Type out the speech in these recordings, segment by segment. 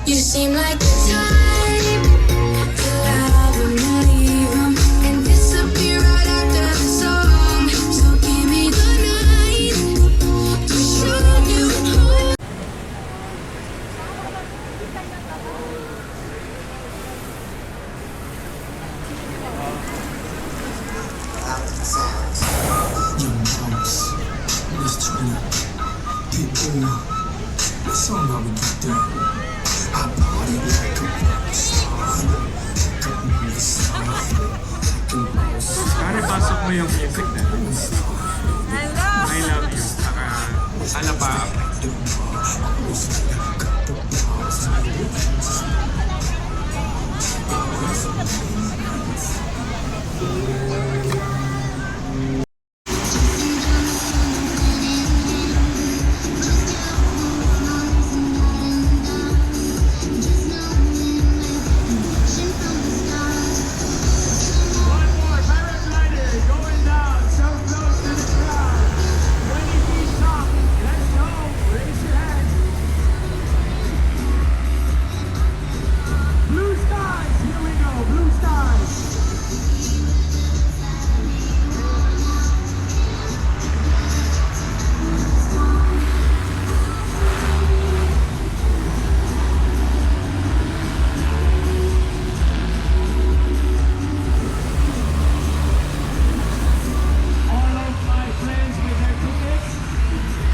You seem like the type to have a leave and disappear right after the song. So give me the night to show you who. Young Jones, Miss Trina, Pitbull. That's all how we get down. I party like a rock star, like a movie star, like a rock star. Pare, pasok mo yung music na. I love you. Saka, ano pa?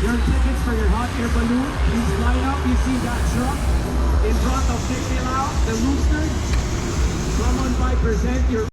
Your tickets for your hot air balloon, please line up. You see that truck in front of Dick Bilao, the Roosters. Someone might present your